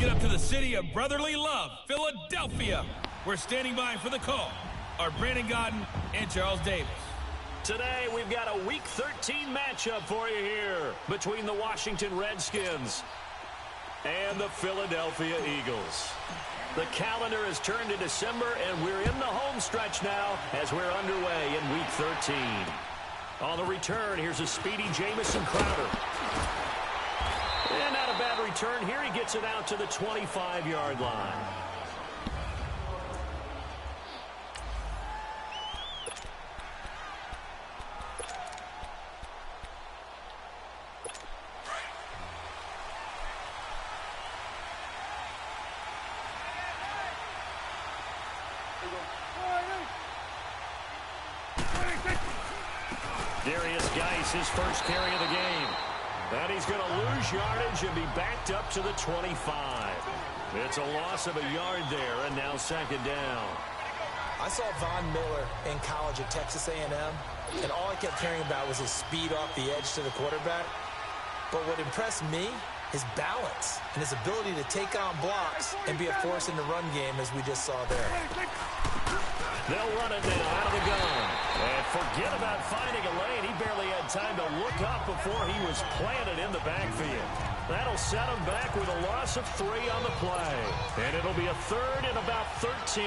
it up to the city of brotherly love, Philadelphia. We're standing by for the call are Brandon Godden and Charles Davis. Today, we've got a Week 13 matchup for you here between the Washington Redskins and the Philadelphia Eagles. The calendar has turned to December, and we're in the home stretch now as we're underway in Week 13. On the return, here's a speedy Jamison Crowder. And not a bad return here. He gets it out to the 25-yard line. His first carry of the game. And he's going to lose yardage and be backed up to the 25. It's a loss of a yard there, and now second down. I saw Von Miller in college at Texas A&M, and all I kept hearing about was his speed off the edge to the quarterback. But what impressed me, his balance and his ability to take on blocks and be a force in the run game, as we just saw there. They'll run it now out of the gun. And forget about finding a lane. He barely had time to look up before he was planted in the backfield. That'll set him back with a loss of 3 on the play. And it'll be a third and about 13.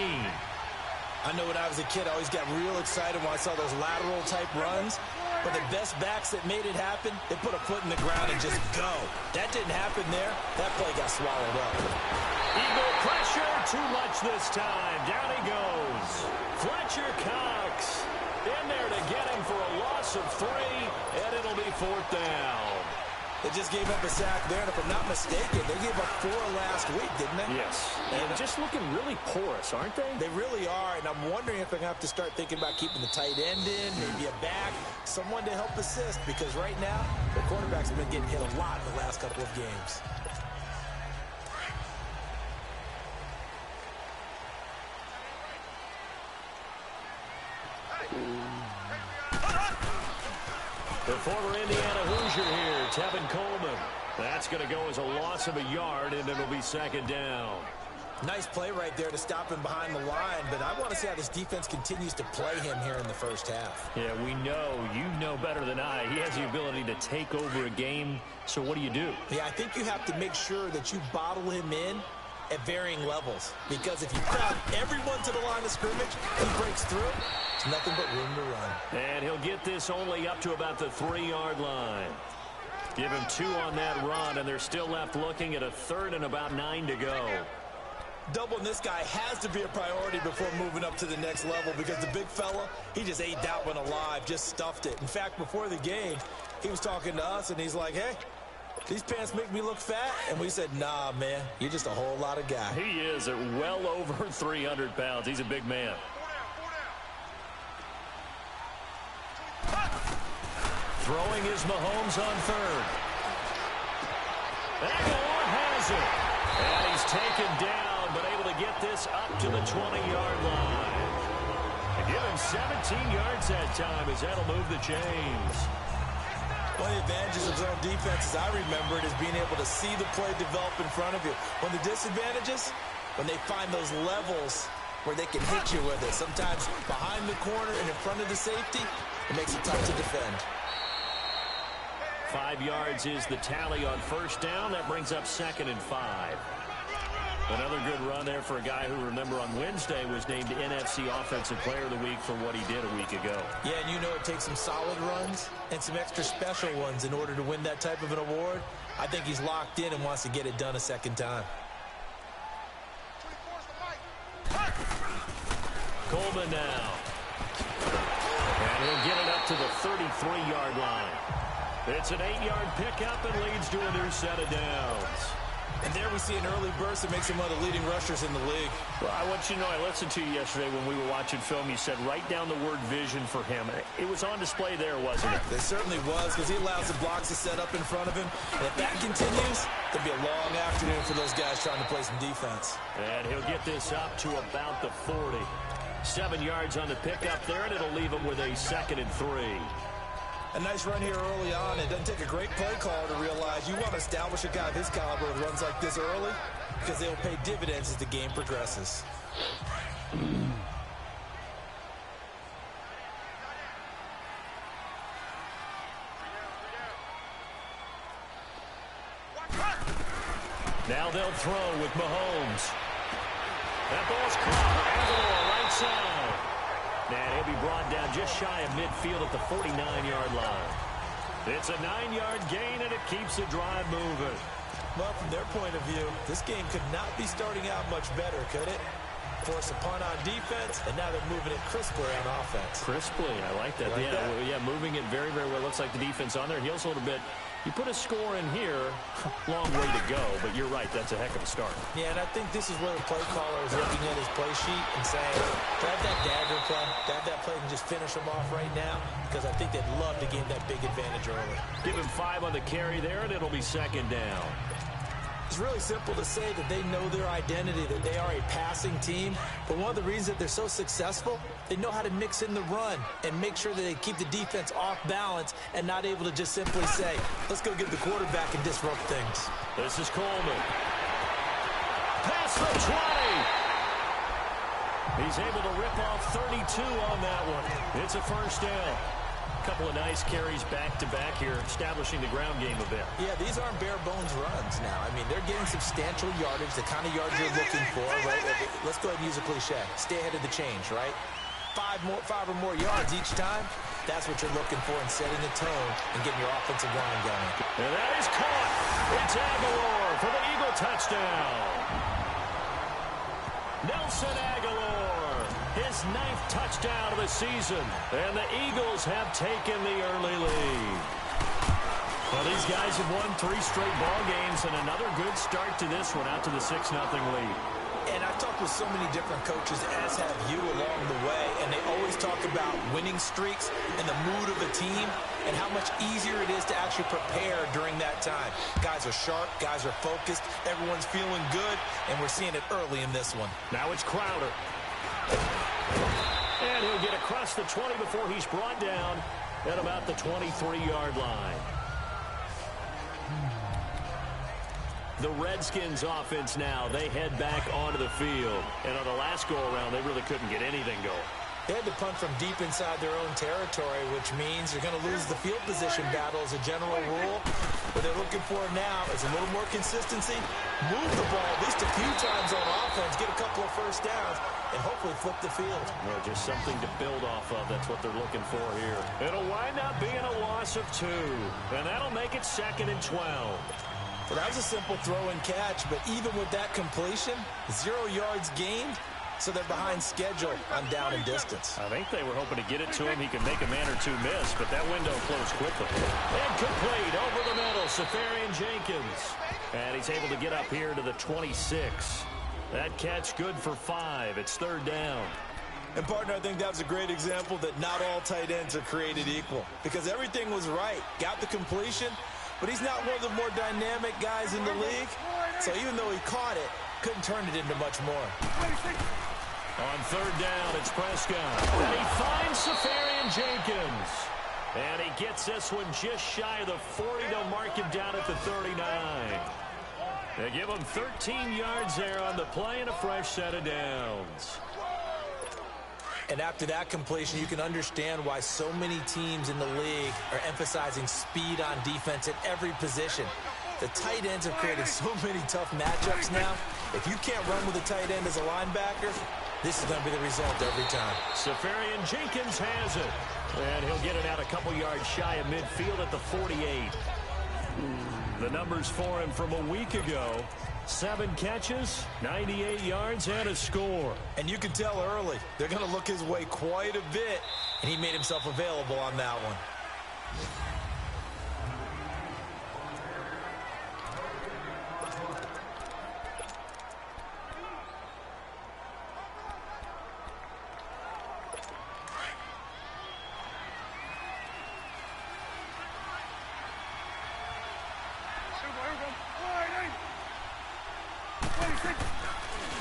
I know when I was a kid, I always got real excited when I saw those lateral-type runs. But the best backs that made it happen, they put a foot in the ground and just go. That didn't happen there. That play got swallowed up. Eagle pressure, too much this time. Down he goes. Fletcher Cox in there to get him for a loss of 3, and it'll be 4th down. They just gave up a sack there, and if I'm not mistaken, they gave up 4 last week, didn't they? Yes. And just looking really porous, aren't they? They really are, and I'm wondering if they're going to have to start thinking about keeping the tight end in, maybe a back, someone to help assist, because right now, the quarterback's been getting hit a lot in the last couple of games. The former Indiana Hoosier here, Tevin Coleman. That's going to go as a loss of a yard, and it'll be second down. Nice play right there to stop him behind the line, but I want to see how this defense continues to play him here in the first half. Yeah, we know. You know better than I. He has the ability to take over a game, so what do you do? Yeah, I think you have to make sure that you bottle him in at varying levels, because if you crowd everyone to the line of scrimmage, he breaks through, it's nothing but room to run. And he'll get this only up to about the 3-yard line. Give him 2 on that run, and they're still left looking at a third and about 9 to go. Doubling this guy has to be a priority before moving up to the next level, because the big fella, he just ate that one alive, just stuffed it. In fact, before the game, he was talking to us, and he's like, hey, these pants make me look fat? And we said, nah, man, you're just a whole lot of guy. He is at well over 300 pounds. He's a big man. Throwing is Mahomes on third. Aguilar has it. And he's taken down, but able to get this up to the 20-yard line. And give him 17 yards that time as that'll move the chains. One of the advantages of zone defense, as I remember it, is being able to see the play develop in front of you. One of the disadvantages, when they find those levels where they can hit you with it. Sometimes behind the corner and in front of the safety, it makes it tough to defend. 5 yards is the tally on first down. That brings up 2nd and 5. Another good run there for a guy who, remember, on Wednesday was named NFC Offensive Player of the Week for what he did a week ago. Yeah, and you know it takes some solid runs and some extra special ones in order to win that type of an award. I think he's locked in and wants to get it done a second time. Coleman now. And he'll get it up to the 33-yard line. It's an 8-yard pickup and leads to a new set of downs. And there we see an early burst that makes him one of the leading rushers in the league. Well, I want you to know, I listened to you yesterday when we were watching film. You said write down the word vision for him. It was on display there, wasn't it? It certainly was, because he allows the blocks to set up in front of him. And if that continues, it'll be a long afternoon for those guys trying to play some defense. And he'll get this up to about the 40. 7 yards on the pickup there, and it'll leave him with a 2nd and 3. A nice run here early on. It doesn't take a great play caller to realize you want to establish a guy of his caliber who runs like this early. because they'll pay dividends as the game progresses. Now they'll throw with Mahomes. That ball's caught. Aguilar, right side. And he'll be brought down just shy of midfield at the 49-yard line. It's a 9-yard gain, and it keeps the drive moving. Well, from their point of view, this game could not be starting out much better, could it? Force a punt on defense, and now they're moving it crisply on offense. Crisply, I like that. Yeah, moving it very, very well. Looks like the defense on there heals a little bit. You put a score in here, long way to go, but you're right, that's a heck of a start. Yeah, and I think this is where the play caller is looking at his play sheet and saying, grab that dagger play, grab that play and just finish them off right now, because I think they'd love to gain that big advantage early. Give him 5 on the carry there, and it'll be second down. It's really simple to say that they know their identity, that they are a passing team. But one of the reasons that they're so successful, they know how to mix in the run and make sure that they keep the defense off balance and not able to just simply say, let's go get the quarterback and disrupt things. This is Coleman. Past the 20. He's able to rip off 32 on that one. It's a first down. Couple of nice carries back-to-back here, establishing the ground game a bit. Yeah, these aren't bare-bones runs now. I mean, they're getting substantial yardage, the kind of yards you're looking for, right? Let's go ahead and use a cliche. Stay ahead of the change, right? 5 or more yards each time, that's what you're looking for in setting the tone and getting your offensive line going. And that is caught. It's Aguilar for the Eagle touchdown. Nelson Aguilar. His 9th touchdown of the season. And the Eagles have taken the early lead. Well, these guys have won 3 straight ball games and another good start to this one out to the 6-0 lead. And I've talked with so many different coaches, as have you along the way, and they always talk about winning streaks and the mood of a team and how much easier it is to actually prepare during that time. Guys are sharp, guys are focused, everyone's feeling good, and we're seeing it early in this one. Now it's Crowder. And he'll get across the 20 before he's brought down at about the 23-yard line. The Redskins offense now, they head back onto the field. And on the last go-around, they really couldn't get anything going. They had to punt from deep inside their own territory, which means you're going to lose the field position battle as a general rule. What they're looking for now is a little more consistency, move the ball at least a few times on offense, get a couple of first downs, and hopefully flip the field. Well, just something to build off of. That's what they're looking for here. It'll wind up being a loss of 2, and that'll make it 2nd and 12. Well, that was a simple throw and catch, but even with that completion, 0 yards gained, so they're behind schedule on down and distance. I think they were hoping to get it to him. He could make a man or 2 miss, but that window closed quickly. Incomplete over the middle, Safarian Jenkins. And he's able to get up here to the 26. That catch good for 5. It's 3rd down. And, partner, I think that was a great example that not all tight ends are created equal, because everything was right. Got the completion, but he's not one of the more dynamic guys in the league. So even though he caught it, couldn't turn it into much more. On 3rd down, it's Prescott. And he finds Safarian Jenkins. And he gets this one just shy of the 40 to mark him down at the 39. They give him 13 yards there on the play and a fresh set of downs. And after that completion, you can understand why so many teams in the league are emphasizing speed on defense at every position. The tight ends have created so many tough matchups now. If you can't run with a tight end as a linebacker, this is going to be the result every time. Safarian Jenkins has it. And he'll get it out a couple yards shy of midfield at the 48. The numbers for him from a week ago. 7 catches, 98 yards, and a score. And you can tell early, they're going to look his way quite a bit, and he made himself available on that one.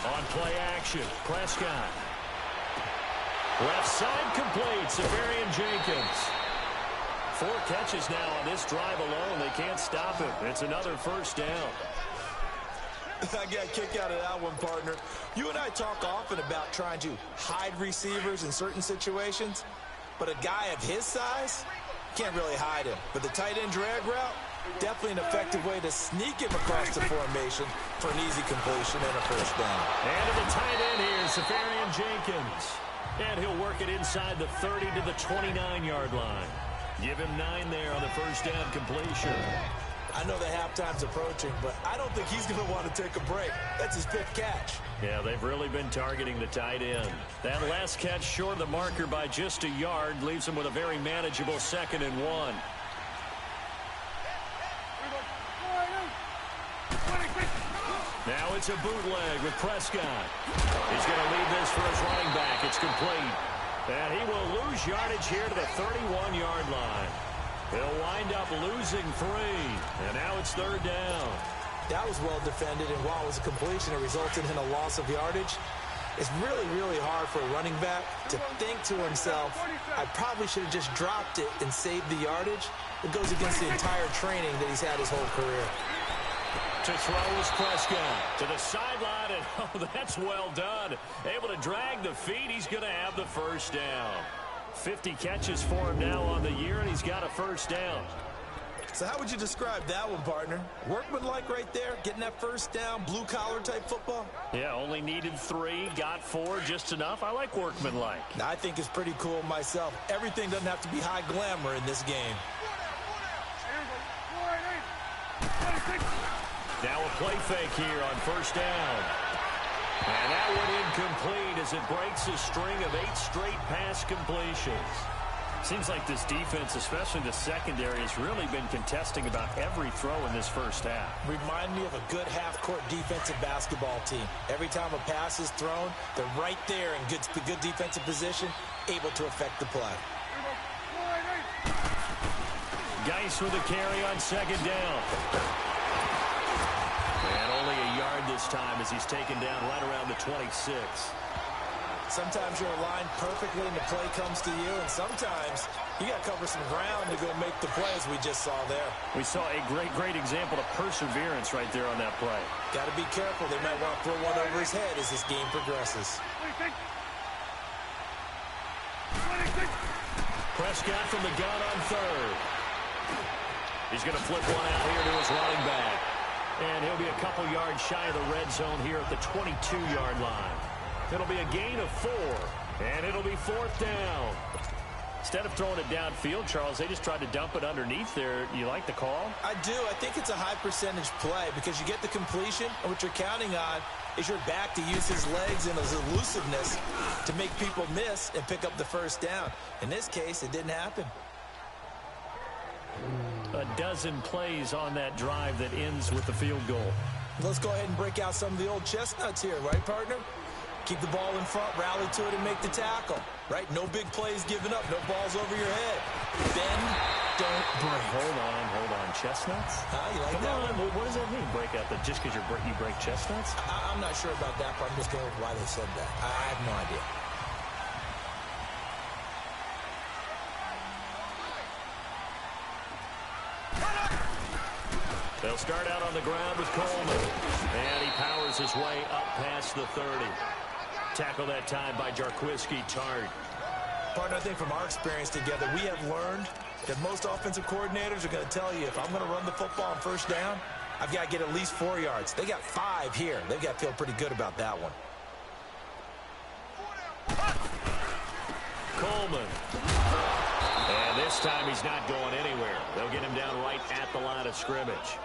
On play action, Prescott. Left side complete, Safarian Jenkins. 4 catches now on this drive alone. They can't stop him. It's another first down. I got a kick out of that one, partner. You and I talk often about trying to hide receivers in certain situations, but a guy of his size can't really hide him. But the tight end drag route, definitely an effective way to sneak him across the formation for an easy completion and a first down. And to the tight end here, Safarian Jenkins. And he'll work it inside the 30 to the 29-yard line. Give him 9 there on the first down completion. I know the halftime's approaching, but I don't think he's going to want to take a break. That's his 5th catch. Yeah, they've really been targeting the tight end. That last catch short of the marker by just a yard leaves him with a very manageable 2nd and 1. Now it's a bootleg with Prescott. He's going to lead this for his running back. It's complete. And he will lose yardage here to the 31-yard line. He'll wind up losing 3. And now it's 3rd down. That was well defended, and while it was a completion, it resulted in a loss of yardage. It's really, really hard for a running back to think to himself, I probably should have just dropped it and saved the yardage. It goes against the entire training that he's had his whole career. To throw is Prescott to the sideline, and oh, that's well done. Able to drag the feet. He's going to have the first down. 50 catches for him now on the year, and he's got a first down. So how would you describe that one, partner? Workmanlike right there, getting that first down, blue-collar type football? Yeah, only needed 3, got 4, just enough. I like workmanlike. I think it's pretty cool myself. Everything doesn't have to be high glamour in this game. Now a play fake here on first down. And that one incomplete as it breaks a string of 8 straight pass completions. Seems like this defense, especially the secondary, has really been contesting about every throw in this first half. Remind me of a good half-court defensive basketball team. Every time a pass is thrown, they're right there in good defensive position, able to affect the play. Geis with a carry on 2nd down. And only a yard this time as he's taken down right around the 26. Sometimes you're aligned perfectly and the play comes to you, and sometimes you got to cover some ground to go make the plays we just saw there. We saw a great example of perseverance right there on that play. Got to be careful. They might want to throw one over his head as this game progresses. Prescott from the gun on 3rd. He's going to flip one out here to his running back. And he'll be a couple yards shy of the red zone here at the 22-yard line. It'll be a gain of 4, and it'll be 4th down. Instead of throwing it downfield, Charles, they just tried to dump it underneath there. You like the call? I do. I think it's a high-percentage play because you get the completion, and what you're counting on is your back to use his legs and his elusiveness to make people miss and pick up the first down. In this case, it didn't happen. A dozen plays on that drive that ends with the field goal. Let's go ahead and break out some of the old chestnuts here, right, partner? Keep the ball in front, rally to it, and make the tackle, right? No big plays given up, no balls over your head. Bend, don't break. Hold on. Chestnuts? You like Come that on. one? What does that mean, break out? Just because you break chestnuts? I'm not sure about that, but I'm just going with why they said that. I have no idea. They'll start out on the ground with Coleman. And he powers his way up past the 30. Tackle that time by Jarquiski Tart. Partner, I think from our experience together, we have learned that most offensive coordinators are going to tell you, if I'm going to run the football on first down, I've got to get at least 4 yards. They got 5 here. They've got to feel pretty good about that one. Coleman. And this time he's not going anywhere. They'll get him down right at the line of scrimmage.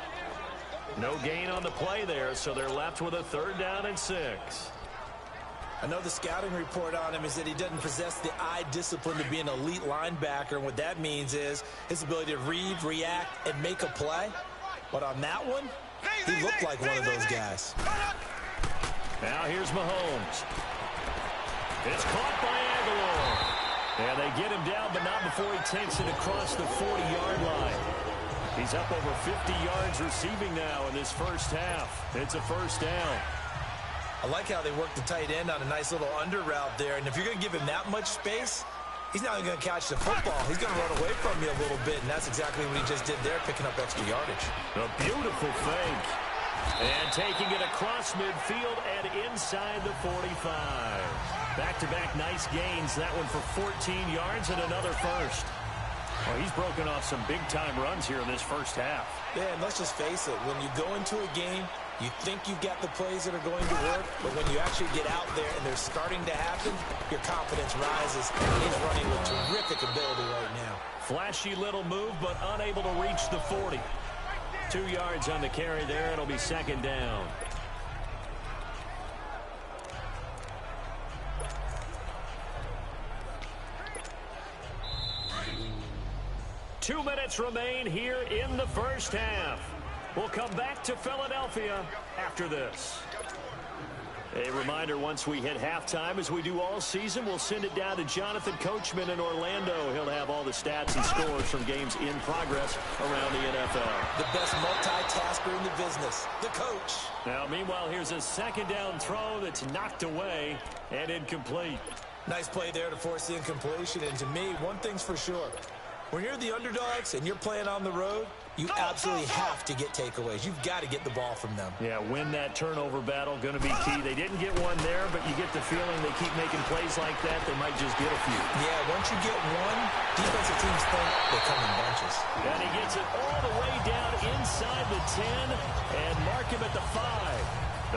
No gain on the play there, so they're left with a 3rd down and 6. I know the scouting report on him is that he doesn't possess the eye discipline to be an elite linebacker, and what that means is his ability to read, react, and make a play. But on that one, he looked like one of those guys. Now here's Mahomes. It's caught by Aguilar. And they get him down, but not before he takes it across the 40-yard line. He's up over 50 yards receiving now in this first half. It's a first down. I like how they work the tight end on a nice little under route there. And if you're going to give him that much space, he's not even going to catch the football. He's going to run away from you a little bit, and that's exactly what he just did there, picking up extra yardage. A beautiful fake. And taking it across midfield and inside the 45. Back-to-back nice gains. That one for 14 yards and another first. Well, he's broken off some big-time runs here in this first half. Yeah, and let's just face it. When you go into a game, you think you've got the plays that are going to work, but when you actually get out there and they're starting to happen, your confidence rises. He's running with terrific ability right now. Flashy little move, but unable to reach the 40. 2 yards on the carry there. It'll be second down. Two minutes remain here in the first half. We'll come back to Philadelphia after this. A reminder, once we hit halftime, as we do all season, we'll send it down to Jonathan Coachman in Orlando. He'll have all the stats and scores from games in progress around the NFL. The best multitasker in the business, the coach. Now, meanwhile, here's a second down throw that's knocked away and incomplete. Nice play there to force the incompletion. And to me, one thing's for sure. When you're the underdogs and you're playing on the road, you absolutely have to get takeaways. You've got to get the ball from them. Yeah, win that turnover battle, going to be key. They didn't get one there, but you get the feeling they keep making plays like that, they might just get a few. Yeah, once you get one, defensive teams think they come in bunches. And he gets it all the way down inside the 10 and mark him at the 5.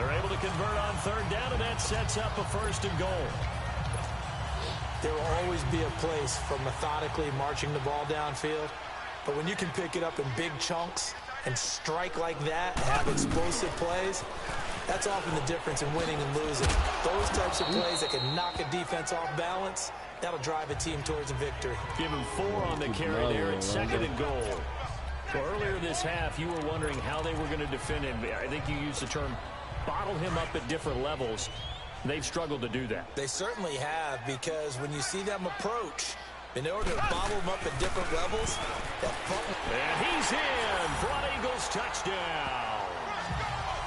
They're able to convert on third down, and that sets up a first and goal. There will always be a place for methodically marching the ball downfield. But when you can pick it up in big chunks and strike like that, have explosive plays, that's often the difference in winning and losing. Those types of plays that can knock a defense off balance, that'll drive a team towards a victory. Give him 4 on the carry there at second and goal. Well, earlier this half, you were wondering how they were going to defend him. I think you used the term bottle him up at different levels. They've struggled to do that. They certainly have, because when you see them approach, in order to bottle them up at different levels, and he's in for an Eagles touchdown.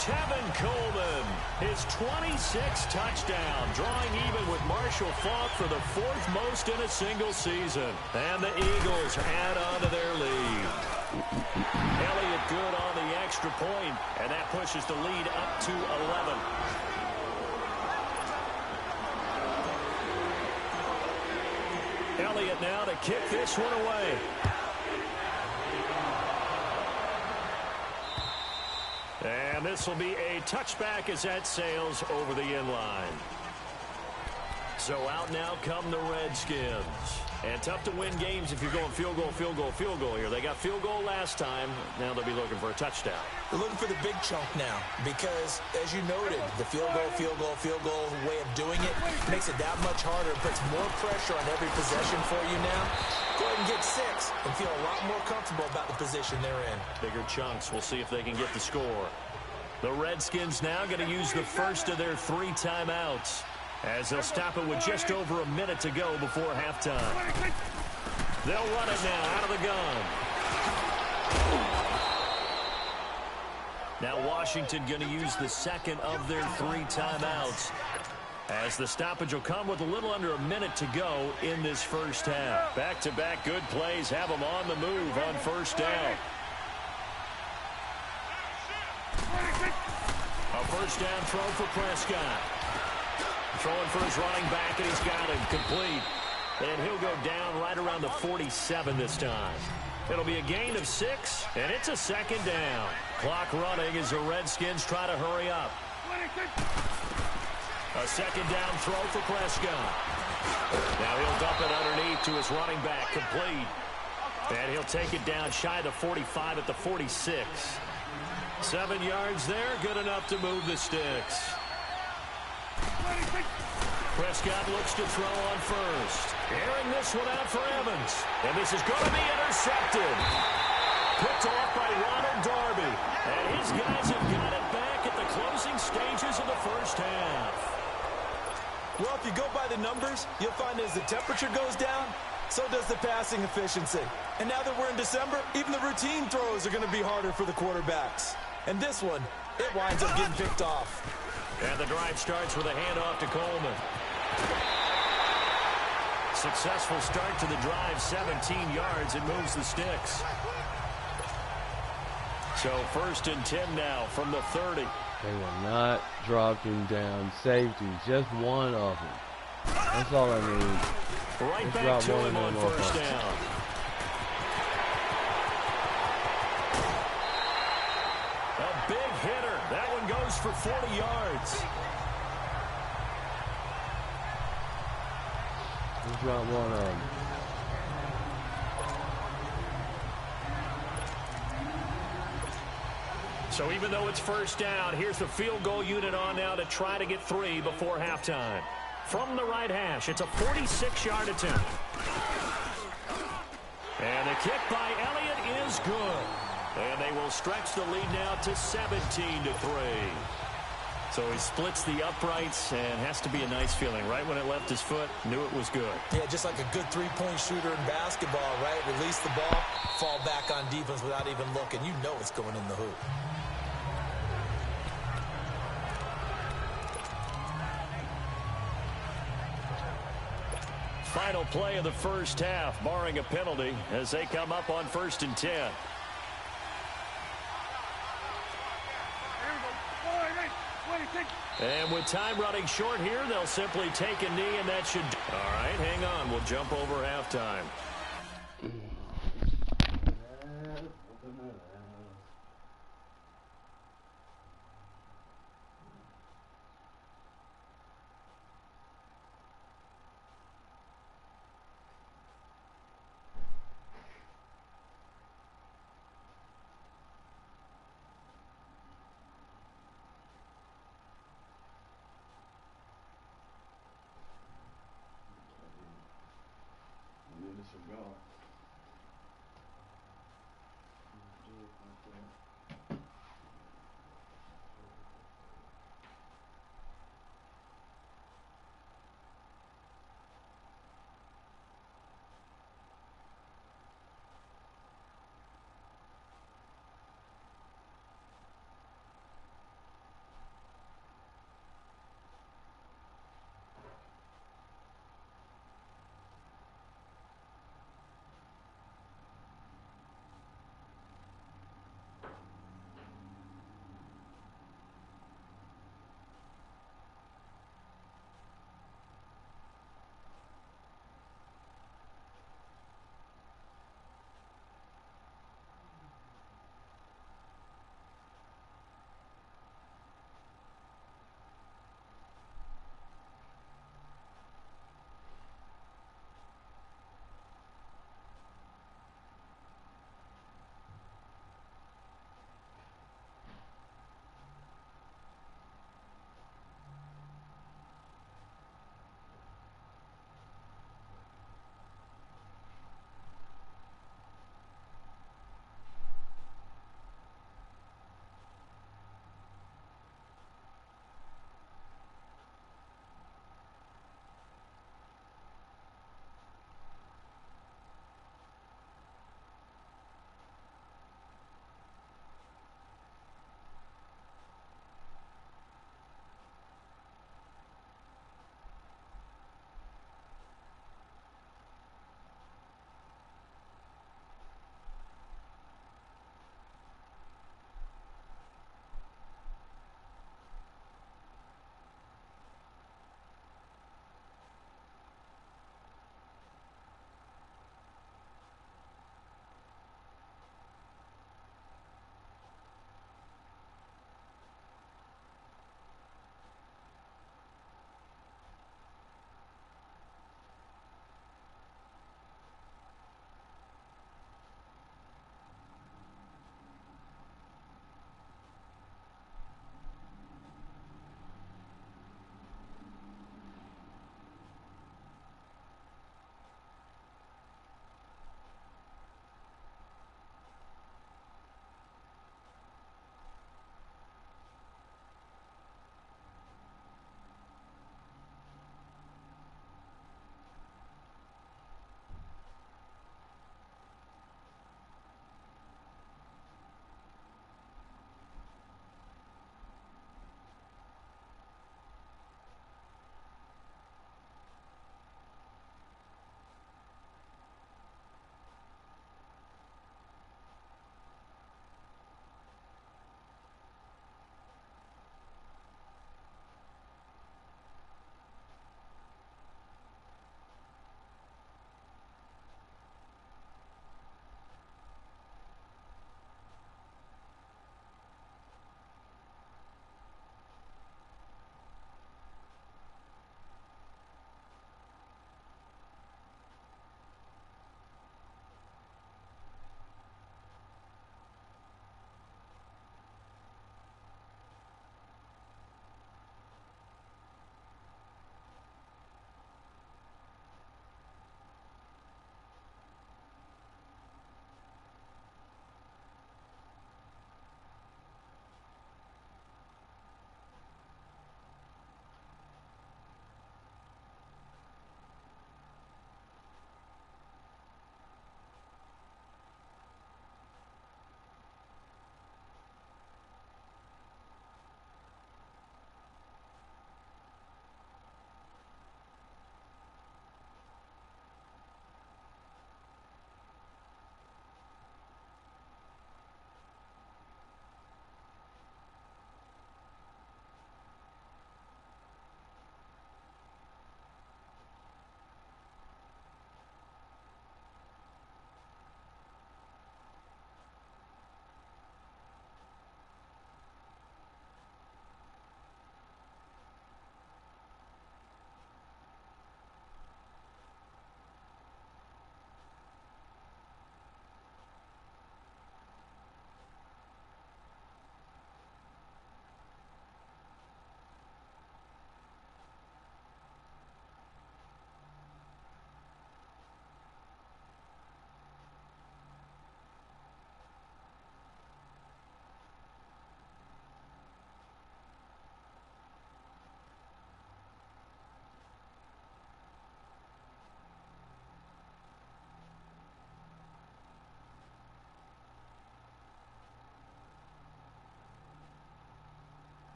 Tevin Coleman, his 26th touchdown, drawing even with Marshall Faulk for the 4th most in a single season. And the Eagles add on to their lead. Elliott good on the extra point, and that pushes the lead up to 11. Elliott now to kick this one away. And this will be a touchback as that sails over the end line. So out now come the Redskins. And tough to win games if you're going field goal, field goal, field goal here. They got field goal last time. Now they'll be looking for a touchdown. They're looking for the big chunk now because, as you noted, the field goal way of doing it makes it that much harder. It puts more pressure on every possession for you now. Go ahead and get 6 and feel a lot more comfortable about the position they're in. Bigger chunks. We'll see if they can get the score. The Redskins now going to use the first of their 3 timeouts, as they'll stop it with just over a minute to go before halftime. They'll run it now out of the gun. Now Washington going to use the second of their 3 timeouts, as the stoppage will come with a little under a minute to go in this first half. Back-to-back good plays have them on the move on first down. A first down throw for Prescott. Throwing for his running back, and he's got him complete. And he'll go down right around the 47 this time. It'll be a gain of 6, and it's a second down. Clock running as the Redskins try to hurry up. A second down throw for Prescott. Now he'll dump it underneath to his running back, complete. And he'll take it down shy of the 45 at the 46. 7 yards there, good enough to move the sticks. Prescott looks to throw on first. Airing this one out for Evans. And this is going to be intercepted. Picked off by Ronald Darby. And his guys have got it back at the closing stages of the first half. Well, if you go by the numbers, you'll find as the temperature goes down, so does the passing efficiency. And now that we're in December, even the routine throws are going to be harder for the quarterbacks. And this one, it winds up getting picked off. And the drive starts with a handoff to Coleman. Successful start to the drive, 17 yards. It moves the sticks. So 1st and 10 now from the 30. They will not drop him down. Safety, just one of them. That's all I need. Right Let's back to one him on 1st down. A big hitter. That one goes for 40 yards. Let's drop one of them. So even though it's 1st down, here's the field goal unit on now to try to get 3 before halftime. From the right hash, it's a 46-yard attempt. And the kick by Elliott is good. And they will stretch the lead now to 17-3. So he splits the uprights and has to be a nice feeling. Right when it left his foot, knew it was good. Yeah, just like a good three-point shooter in basketball, right? Release the ball, fall back on defense without even looking. You know it's going in the hoop. Final play of the 1st half, barring a penalty, as they come up on 1st and 10. And with time running short here, they'll simply take a knee, and that should... All right, hang on. We'll jump over halftime.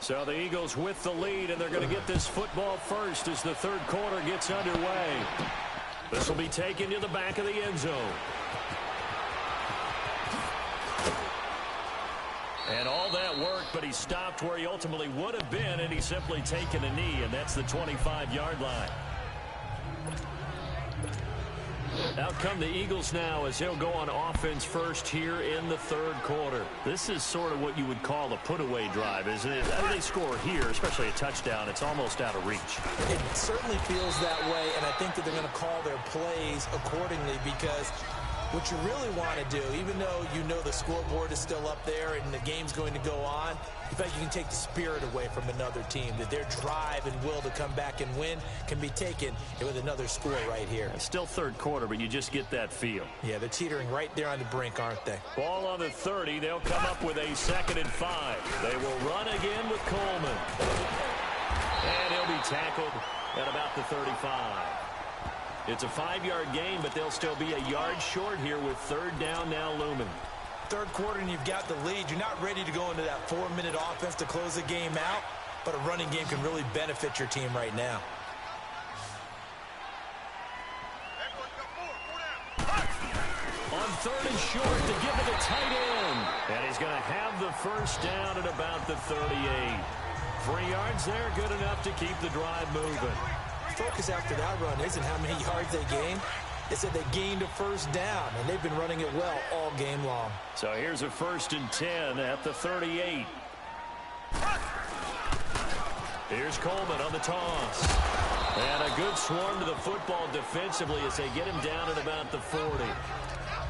So the Eagles with the lead, and they're going to get this football first as the third quarter gets underway. This will be taken to the back of the end zone. And all that work, but he stopped where he ultimately would have been, and he's simply taken a knee, and that's the 25-yard line. Out come the Eagles now as he'll go on offense first here in the third quarter. This is sort of what you would call a put-away drive, isn't it? As they score here, especially a touchdown, it's almost out of reach. It certainly feels that way, and I think that they're going to call their plays accordingly because what you really want to do, even though you know the scoreboard is still up there and the game's going to go on, in fact, you can take the spirit away from another team, that their drive and will to come back and win can be taken with another score right here. It's still third quarter, but you just get that feel. Yeah, they're teetering right there on the brink, aren't they? Ball on the 30. They'll come up with a 2nd and 5. They will run again with Coleman. And he'll be tackled at about the 35. It's a 5-yard gain, but they'll still be a yard short here with third down now looming. Third quarter and you've got the lead. You're not ready to go into that 4-minute offense to close the game out, but a running game can really benefit your team right now. On 3rd and short to give it a tight end. And he's going to have the first down at about the 38. 3 yards there, good enough to keep the drive moving. Focus after that run isn't how many yards they gained. They said they gained a first down, and they've been running it well all game long. So here's a 1st and 10 at the 38. Here's Coleman on the toss. And a good swarm to the football defensively as they get him down at about the 40.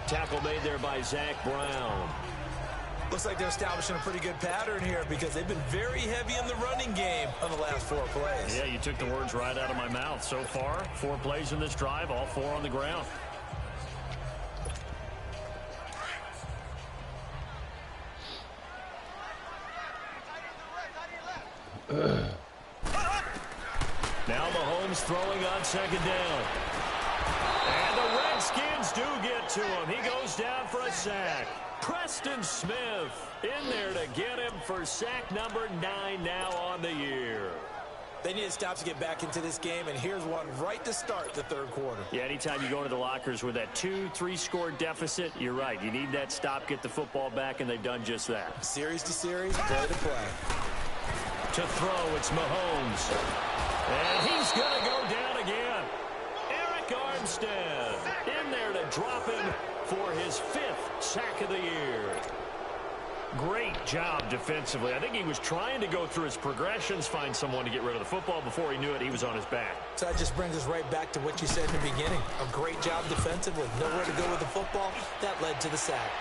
Tackle made there by Zach Brown. Looks like they're establishing a pretty good pattern here because they've been very heavy in the running game on the last 4 plays. Yeah, you took the words right out of my mouth. So far, 4 plays in this drive, all 4 on the ground. Now Mahomes throwing on 2nd down. And the Redskins do get to him. He goes down for a sack. Preston Smith in there to get him for sack number 9 now on the year. They need to stop to get back into this game, and here's one right to start the third quarter. Yeah, anytime you go into the lockers with that 2-3 score deficit, you're right. You need that stop, get the football back, and they've done just that. Series to series, play to play. To throw, it's Mahomes. And he's going to go down again. Eric Armstead in there to drop him for his 5th sack of the year. Great job defensively. I think he was trying to go through his progressions, find someone to get rid of the football. Before he knew it, he was on his back. So that just brings us right back to what you said in the beginning. A great job defensively. Nowhere to go with the football. That led to the sack.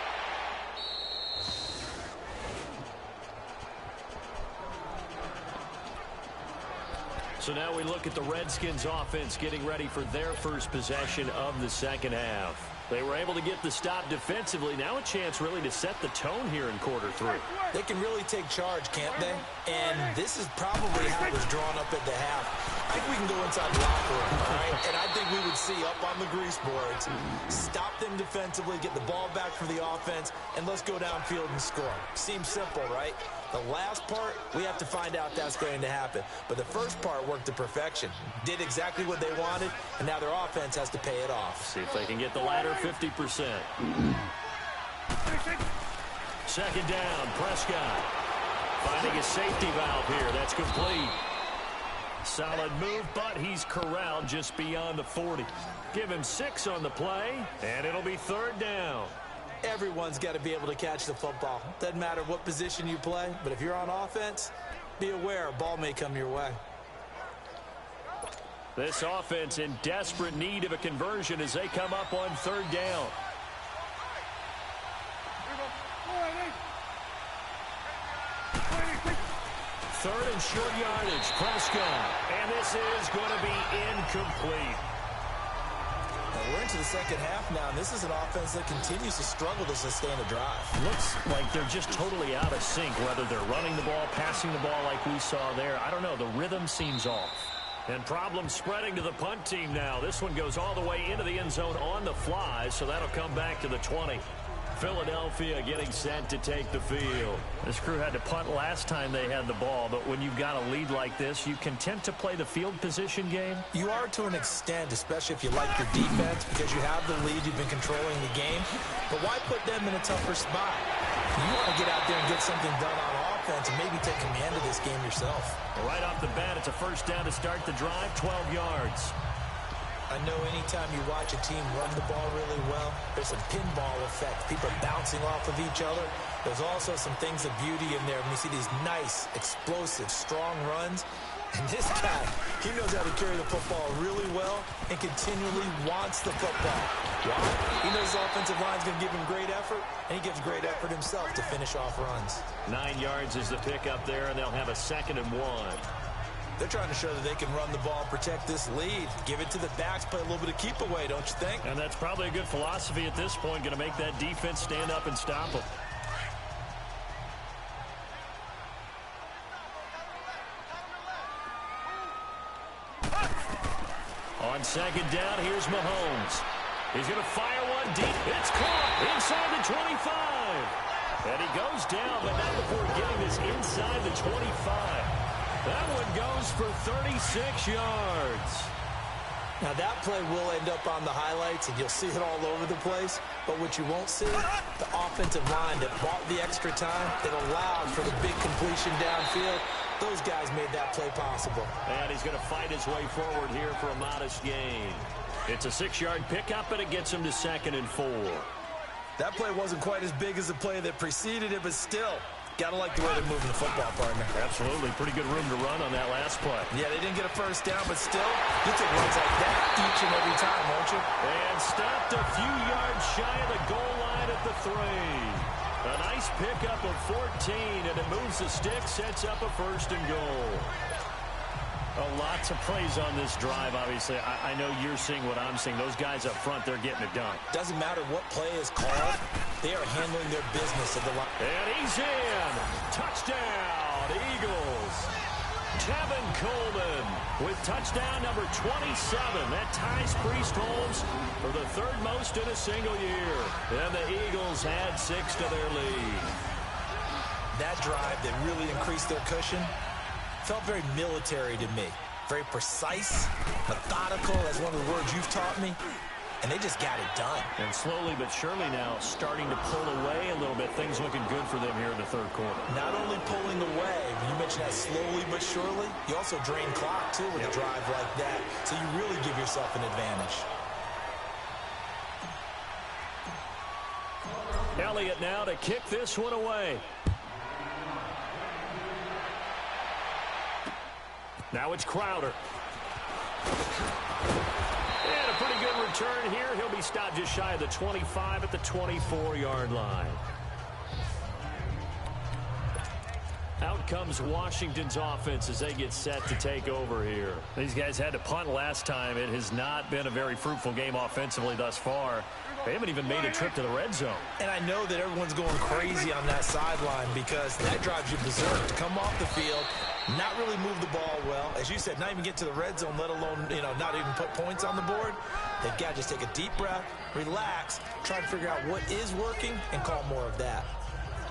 So now we look at the Redskins offense getting ready for their first possession of the second half. They were able to get the stop defensively. Now a chance really to set the tone here in quarter 3. They can really take charge, can't they? And this is probably how it was drawn up at the half. I think we can go inside the locker room, all right? And I think we would see up on the grease boards, stop them defensively, get the ball back for the offense, and let's go downfield and score. Seems simple, right? The last part, we have to find out that's going to happen. But the first part worked to perfection. Did exactly what they wanted, and now their offense has to pay it off. See if they can get the latter 50%. 2nd down, Prescott. Finding a safety valve here. That's complete. Solid move, but he's corralled just beyond the 40. Give him 6 on the play, and it'll be 3rd down. Everyone's got to be able to catch the football. Doesn't matter what position you play, but if you're on offense, be aware a ball may come your way. This offense in desperate need of a conversion as they come up on 3rd down. Third and short yardage, Prescott. And this is going to be incomplete. We're into the second half now, and this is an offense that continues to struggle to sustain a drive. Looks like they're just totally out of sync, whether they're running the ball, passing the ball like we saw there. I don't know. The rhythm seems off. And problems spreading to the punt team now. This one goes all the way into the end zone on the fly, so that'll come back to the 20. Philadelphia getting set to take the field. This crew had to punt last time they had the ball, but when you've got a lead like this, you content to play the field position game? You are to an extent, especially if you like your defense, because you have the lead, you've been controlling the game. But why put them in a tougher spot? You want to get out there and get something done on offense and maybe take command of this game yourself. Right off the bat, it's a first down to start the drive, 12 yards. I know anytime you watch a team run the ball really well, there's some pinball effect. People are bouncing off of each other. There's also some things of beauty in there when you see these nice, explosive, strong runs. And this guy, he knows how to carry the football really well and continually wants the football. Why? He knows his offensive line's going to give him great effort, and he gives great effort himself to finish off runs. 9 yards is the pickup there, and they'll have a 2nd and 1. They're trying to show that they can run the ball and protect this lead. Give it to the backs, play a little bit of keep away, don't you think? And that's probably a good philosophy at this point, going to make that defense stand up and stop them. On 2nd down, here's Mahomes. He's going to fire one deep. It's caught inside the 25. And he goes down, but not before getting this inside the 25. That one goes for 36 yards. Now, that play will end up on the highlights, and you'll see it all over the place. But what you won't see, the offensive line that bought the extra time, that allowed for the big completion downfield, those guys made that play possible. And he's going to fight his way forward here for a modest gain. It's a 6-yard pickup, and it gets him to 2nd and 4. That play wasn't quite as big as the play that preceded it, but still, got to like the way they're moving the football, partner. Absolutely. Pretty good room to run on that last play. Yeah, they didn't get a first down, but still, you take runs like that each and every time, won't you? And stopped a few yards shy of the goal line at the 3. A nice pickup of 14, and it moves the stick, sets up a 1st and goal. Lots of plays on this drive, obviously. I know you're seeing what I'm seeing. Those guys up front, they're getting it done. Doesn't matter what play is called. They are handling their business at the line. And he's in. Touchdown, Eagles. Tevin Coleman with touchdown number 27. That ties Priest Holmes for the 3rd most in a single year. And the Eagles add 6 to their lead. That drive that really increased their cushion felt very military to me. Very precise, methodical, that's one of the words you've taught me. And they just got it done. And slowly but surely now starting to pull away a little bit. Things looking good for them here in the 3rd quarter. Not only pulling away, you mentioned that slowly but surely, you also drain clock too with a drive like that. So you really give yourself an advantage. Elliott now to kick this one away. Now it's Crowder. And a pretty good return here. He'll be stopped just shy of the 25 at the 24-yard line. Out comes Washington's offense as they get set to take over here. These guys had to punt last time. It has not been a very fruitful game offensively thus far. They haven't even made a trip to the red zone. And I know that everyone's going crazy on that sideline because that drives you berserk to come off the field, not really move the ball well. As you said, not even get to the red zone, let alone, not even put points on the board. They've got to just take a deep breath, relax, try to figure out what is working, and call more of that.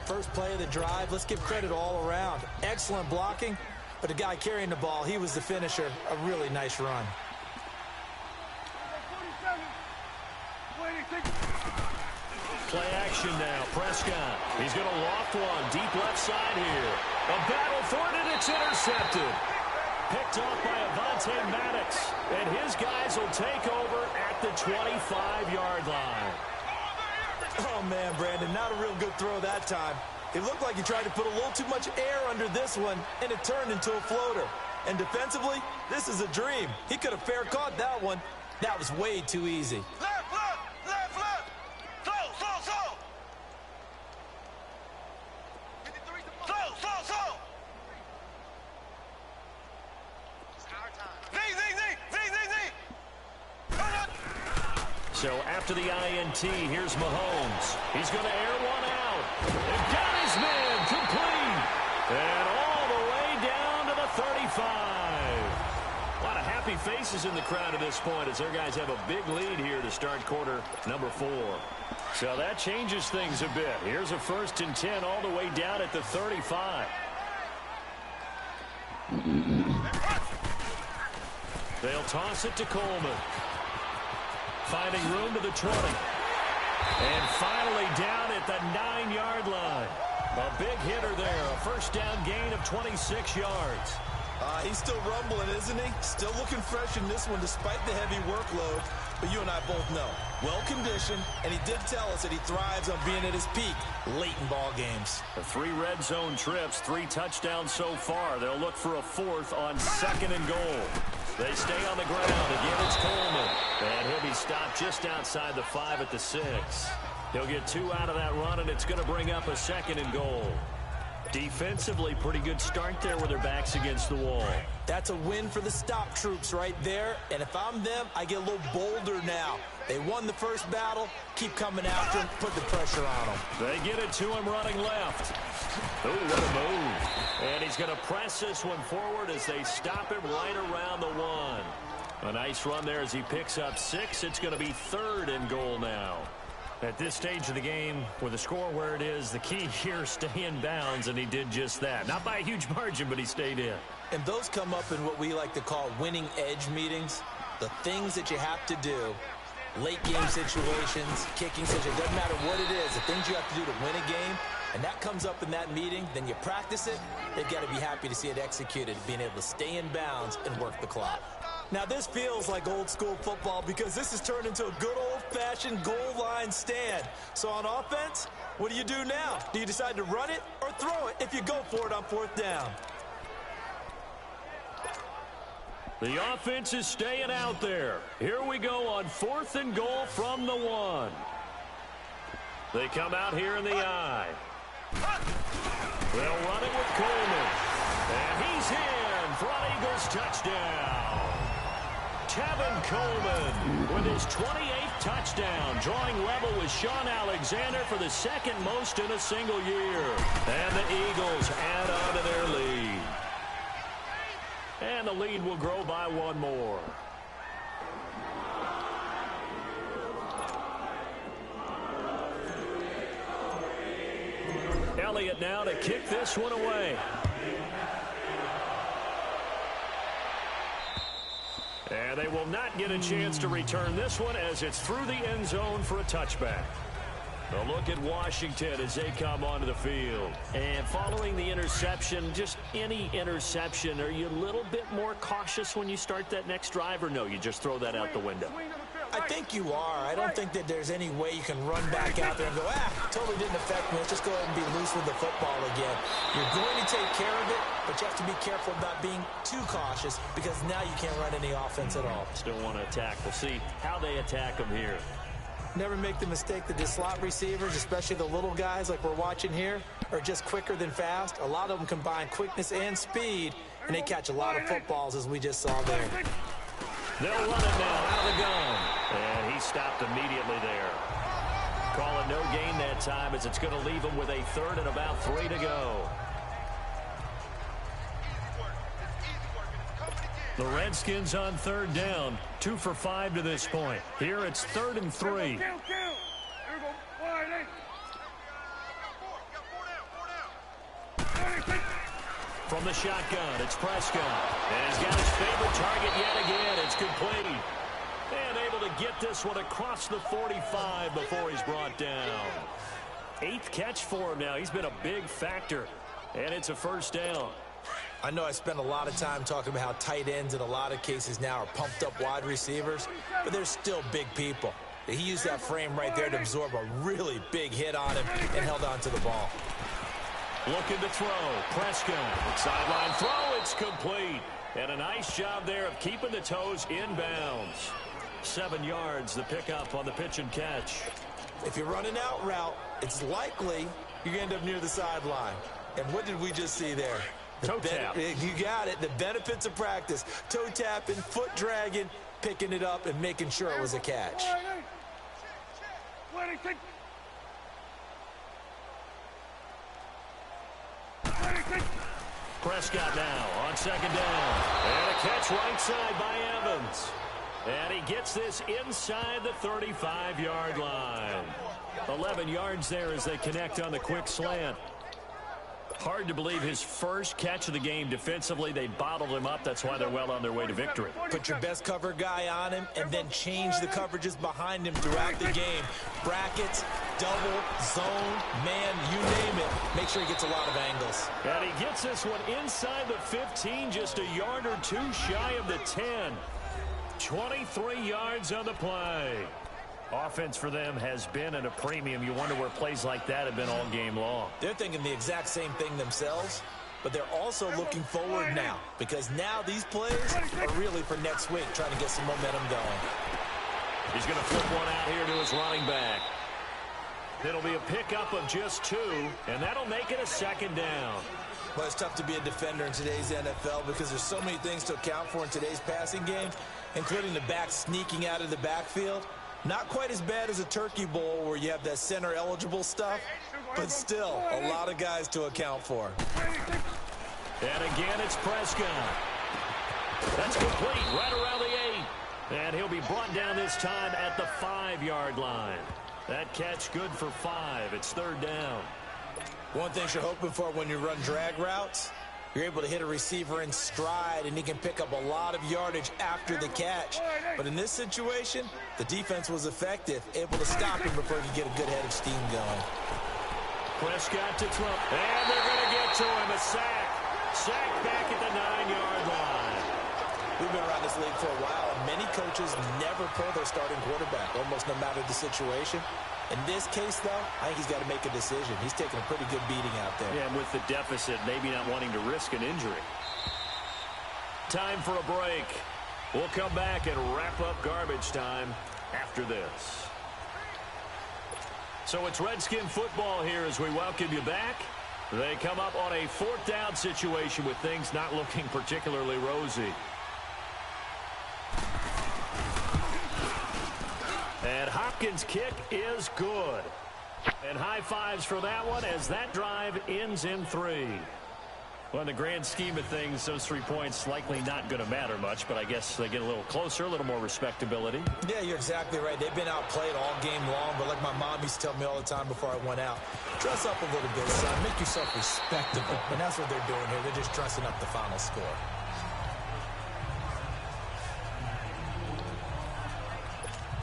First play of the drive, let's give credit all around. Excellent blocking, but the guy carrying the ball, he was the finisher. A really nice run. Play action now. Prescott. He's going to loft one. Deep left side here. A battle for it, and it's intercepted. Picked off by Avonte Maddox. And his guys will take over at the 25-yard line. Oh, man, Brandon, not a real good throw that time. It looked like he tried to put a little too much air under this one, and it turned into a floater. And defensively, this is a dream. He could have fair caught that one. That was way too easy. Left, left, left, left. Slow. So after the INT, here's Mahomes. He's going to air one out. And got his man complete. And all the way down to the 35. A lot of happy faces in the crowd at this point as their guys have a big lead here to start quarter number 4. So that changes things a bit. Here's a 1st and 10 all the way down at the 35. They'll toss it to Coleman. Finding room to the 20. And finally down at the 9-yard line. A big hitter there. A 1st down gain of 26 yards. He's still rumbling, isn't he? Still looking fresh in this one despite the heavy workload. But you and I both know, well-conditioned, and he did tell us that he thrives on being at his peak late in ball games. The 3 red zone trips, 3 touchdowns so far. They'll look for a 4th on 2nd and goal. They stay on the ground. Again, it's Coleman. And he'll be stopped just outside the 5 at the 6. He'll get 2 out of that run, and it's going to bring up a 2nd and goal. Defensively, pretty good start there with their backs against the wall. That's a win for the stop troops right there. And if I'm them, I get a little bolder now. They won the first battle. Keep coming after him. Put the pressure on him. They get it to him running left. Ooh, what a move. And he's going to press this one forward as they stop him right around the 1. A nice run there as he picks up 6. It's going to be 3rd and goal now. At this stage of the game, with the score where it is, the key here is stay in bounds, and he did just that. Not by a huge margin, but he stayed in. And those come up in what we like to call winning edge meetings. The things that you have to do, late game situations, kicking situations, it doesn't matter what it is, the things you have to do to win a game, and that comes up in that meeting, then you practice it, they've got to be happy to see it executed, being able to stay in bounds and work the clock. Now, this feels like old-school football because this has turned into a good old-fashioned goal line stand. So on offense, what do you do now? Do you decide to run it or throw it if you go for it on 4th down? The offense is staying out there. Here we go on 4th and goal from the 1. They come out here in the I. They'll run it with Coleman. And he's in for an Eagles touchdown. Tevin Coleman with his 28th touchdown, drawing level with Sean Alexander for the 2nd most in a single year. And the Eagles add on to their lead. And the lead will grow by 1 more. Elliott now to kick this one away. And they will not get a chance to return this one as it's through the end zone for a touchback. A look at Washington as they come onto the field. And following the interception, just any interception, are you a little bit more cautious when you start that next drive, or no, you just throw that out the window? I think you are. I don't think that there's any way you can run back out there and go, totally didn't affect me. Let's just go ahead and be loose with the football again. You're going to take care of it, but you have to be careful about being too cautious because now you can't run any offense at all. Still want to attack. We'll see how they attack them here. Never make the mistake that the slot receivers, especially the little guys like we're watching here, are just quicker than fast. A lot of them combine quickness and speed, and they catch a lot of footballs as we just saw there. They'll run it now out of the gun. And he stopped immediately there. Call it no gain that time as it's going to leave him with a 3rd and about 3 to go. The Redskins on 3rd down. 2 for 5 to this point. Here it's 3rd and 3. From the shotgun, it's Prescott. And he's got his favorite target yet again. It's complete. And able to get this one across the 45 before he's brought down. 8th catch for him now. He's been a big factor. And it's a 1st down. I know I spent a lot of time talking about how tight ends in a lot of cases now are pumped up wide receivers, but they're still big people. He used that frame right there to absorb a really big hit on him and held on to the ball. Looking to throw. Prescott. Sideline throw. It's complete. And a nice job there of keeping the toes inbounds. 7 yards, the pickup on the pitch and catch. If you're running out route, it's likely you're going to end up near the sideline. And what did we just see there? Toe tap. You got it. The benefits of practice. Toe tapping, foot dragging, picking it up, and making sure it was a catch. Prescott now on second down. And a catch right side by Evans. And he gets this inside the 35-yard line. 11 yards there as they connect on the quick slant. Hard to believe his first catch of the game defensively. They bottled him up. That's why they're well on their way to victory. Put your best cover guy on him and then change the coverages behind him throughout the game. Brackets, double, zone, man, you name it. Make sure he gets a lot of angles. And he gets this one inside the 15, just a yard or two shy of the 10. 23 yards on the play. Offense for them has been at a premium. You wonder where plays like that have been all game long. They're thinking the exact same thing themselves, but they're also looking forward now because now these plays are really for next week, trying to get some momentum going. He's going to flip one out here to his running back. It'll be a pickup of just 2, and that'll make it a second down. Well, it's tough to be a defender in today's NFL because there's so many things to account for in today's passing game, including the back sneaking out of the backfield. Not quite as bad as a turkey bowl where you have that center-eligible stuff, but still a lot of guys to account for. And again, it's Prescott. That's complete right around the 8. And he'll be brought down this time at the 5-yard line. That catch good for 5. It's third down. One thing you're hoping for when you run drag routes, you're able to hit a receiver in stride, and he can pick up a lot of yardage after the catch. But in this situation, the defense was effective, able to stop him before he could get a good head of steam going. Prescott to throw. And they're going to get to him. A sack. Sack back at the 9-yard line. We've been around this league for a while, and many coaches never pull their starting quarterback, almost no matter the situation. In this case, though, I think he's got to make a decision. He's taking a pretty good beating out there. Yeah, and with the deficit, maybe not wanting to risk an injury. Time for a break. We'll come back and wrap up garbage time after this. So it's Redskin football here as we welcome you back. They come up on a 4th down situation with things not looking particularly rosy. And Hopkins' kick is good. And high fives for that one as that drive ends in 3. Well, in the grand scheme of things, those 3 points likely not going to matter much, but I guess they get a little closer, a little more respectability. Yeah, you're exactly right. They've been outplayed all game long, but like my mom used to tell me all the time before I went out, dress up a little bit, son. Make yourself respectable. And that's what they're doing here. They're just dressing up the final score.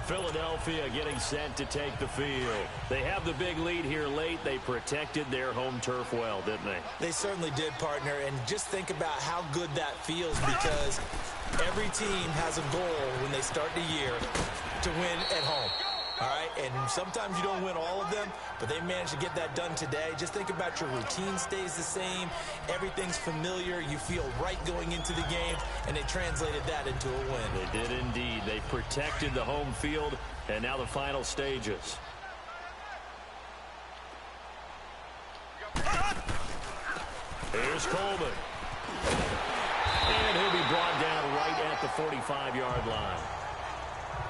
Philadelphia getting set to take the field. They have the big lead here late. They protected their home turf well, didn't they? They certainly did, partner. And just think about how good that feels because every team has a goal when they start the year to win at home. All right, and sometimes you don't win all of them, but they managed to get that done today. Just think about your routine stays the same. Everything's familiar. You feel right going into the game, and they translated that into a win. They did indeed. They protected the home field, and now the final stages. Here's Coleman. And he'll be brought down right at the 45-yard line.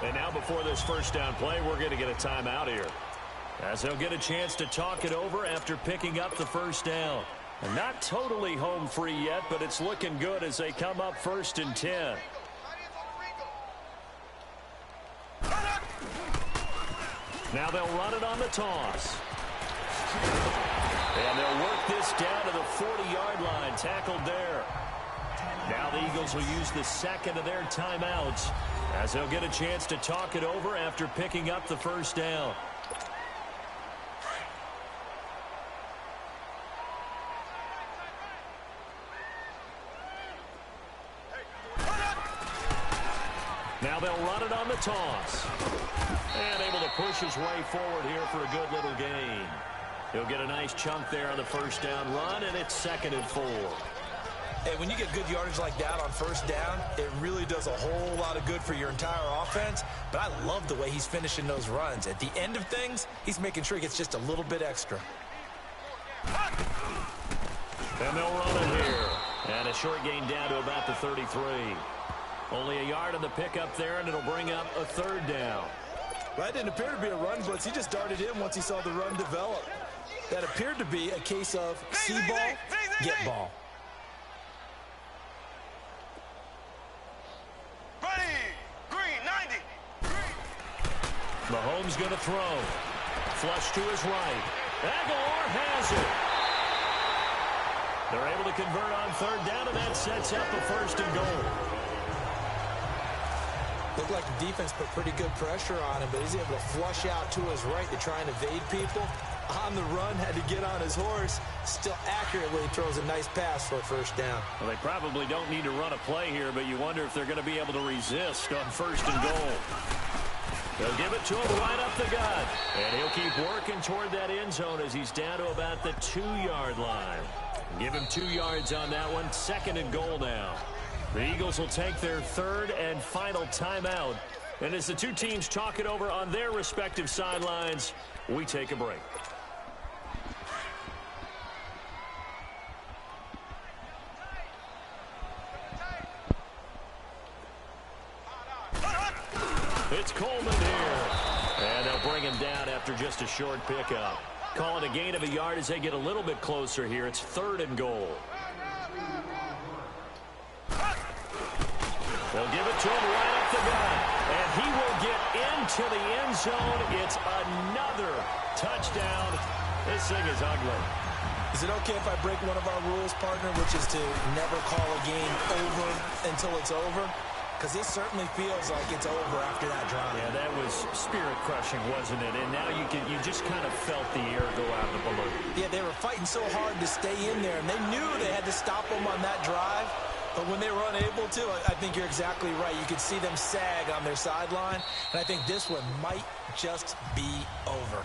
And now before this first down play, we're going to get a timeout here. As they'll get a chance to talk it over after picking up the first down. And not totally home free yet, but it's looking good as they come up 1st and 10. Now they'll run it on the toss. And they'll work this down to the 40-yard line, tackled there. Now the Eagles will use the second of their timeouts as they'll get a chance to talk it over after picking up the first down. Now they'll run it on the toss. And able to push his way forward here for a good little gain. He'll get a nice chunk there on the first down run, and it's 2nd and 4. Hey, when you get good yardage like that on first down, it really does a whole lot of good for your entire offense. But I love the way he's finishing those runs. At the end of things, he's making sure he gets just a little bit extra. And they'll run it here. And a short gain down to about the 33. Only a yard on the pickup there, and it'll bring up a 3rd down. That didn't appear to be a run blitz. He just darted in once he saw the run develop. That appeared to be a case of see ball, get ball. Mahomes going to throw. Flush to his right. Aguilar has it. They're able to convert on third down, and that sets up a 1st and goal. Looked like the defense put pretty good pressure on him, but he's able to flush out to his right to try and evade people. On the run, had to get on his horse. Still accurately throws a nice pass for a 1st down. Well, they probably don't need to run a play here, but you wonder if they're going to be able to resist on 1st and goal. They'll give it to him right up the gut. And he'll keep working toward that end zone as he's down to about the 2-yard line. Give him 2 yards on that one. 2nd and goal now. The Eagles will take their 3rd and final timeout. And as the two teams talk it over on their respective sidelines, we take a break. It's Coleman here. And they'll bring him down after just a short pickup. Calling a gain of a yard as they get a little bit closer here. It's 3rd and goal. They'll give it to him right up the gut. And he will get into the end zone. It's another touchdown. This thing is ugly. Is it okay if I break one of our rules, partner, which is to never call a game over until it's over? Because this certainly feels like it's over after that drive. Yeah, that was spirit-crushing, wasn't it? And now you just kind of felt the air go out of the balloon. Yeah, they were fighting so hard to stay in there, and they knew they had to stop them on that drive. But when they were unable to, I think you're exactly right. You could see them sag on their sideline, and I think this one might just be over.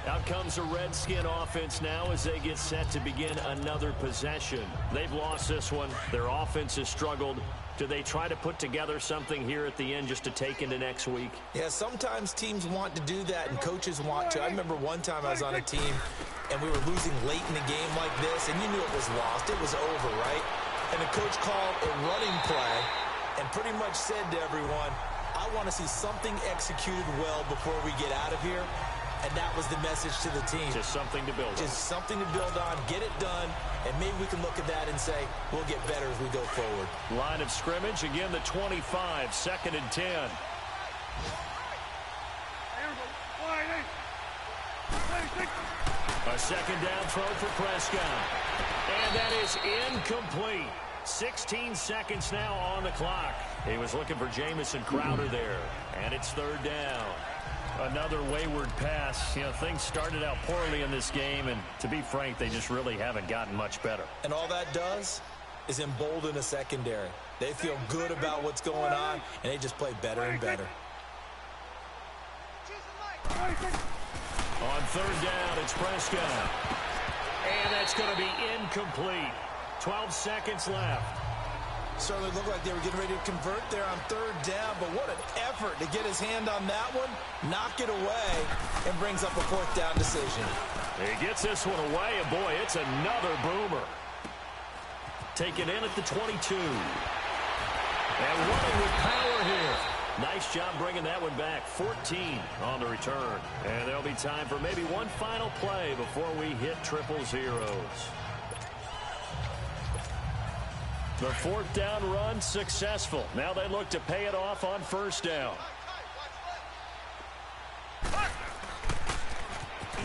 Out comes the Redskin offense now as they get set to begin another possession. They've lost this one. Their offense has struggled. Do they try to put together something here at the end just to take into next week? Yeah, sometimes teams want to do that and coaches want to. I remember one time I was on a team and we were losing late in the game like this, and you knew it was lost. It was over, right? And the coach called a running play and pretty much said to everyone, I want to see something executed well before we get out of here. And that was the message to the team. Just something to build on. Just something to build on, get it done, and maybe we can look at that and say, we'll get better as we go forward. Line of scrimmage, again the 25, 2nd and 10. A 2nd down throw for Prescott. And that is incomplete. 16 seconds now on the clock. He was looking for Jamison Crowder there. And it's 3rd down. Another wayward pass. You know, things started out poorly in this game, and to be frank, they just really haven't gotten much better. And all that does is embolden a secondary. They feel good about what's going on, and they just play better and better. On 3rd down, it's Prescott. And that's going to be incomplete. 12 seconds left. Certainly looked like they were getting ready to convert there on 3rd down, but what an effort to get his hand on that one, knock it away, and brings up a 4th down decision. He gets this one away, and boy, it's another boomer. Taken in at the 22. And running with power here. Nice job bringing that one back. 14 on the return. And there'll be time for maybe one final play before we hit triple zeros. The 4th down run successful. Now they look to pay it off on 1st down.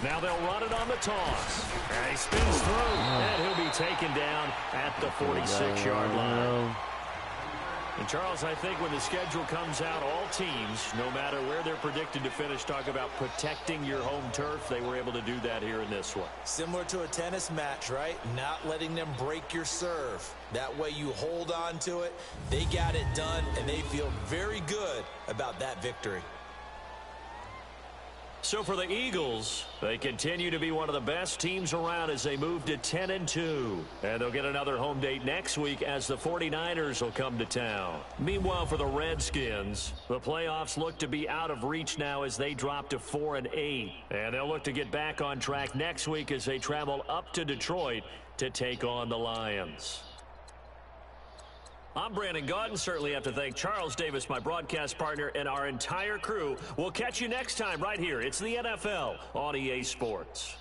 Now they'll run it on the toss. And he spins through. And he'll be taken down at the 46-yard line. And, Charles, I think when the schedule comes out, all teams, no matter where they're predicted to finish, talk about protecting your home turf. They were able to do that here in this one. Similar to a tennis match, right? Not letting them break your serve. That way you hold on to it. They got it done, and they feel very good about that victory. So for the Eagles, they continue to be one of the best teams around as they move to 10-2. And they'll get another home date next week as the 49ers will come to town. Meanwhile, for the Redskins, the playoffs look to be out of reach now as they drop to 4-8. And they'll look to get back on track next week as they travel up to Detroit to take on the Lions. I'm Brandon Gaudin. Certainly have to thank Charles Davis, my broadcast partner, and our entire crew. We'll catch you next time right here. It's the NFL on EA Sports.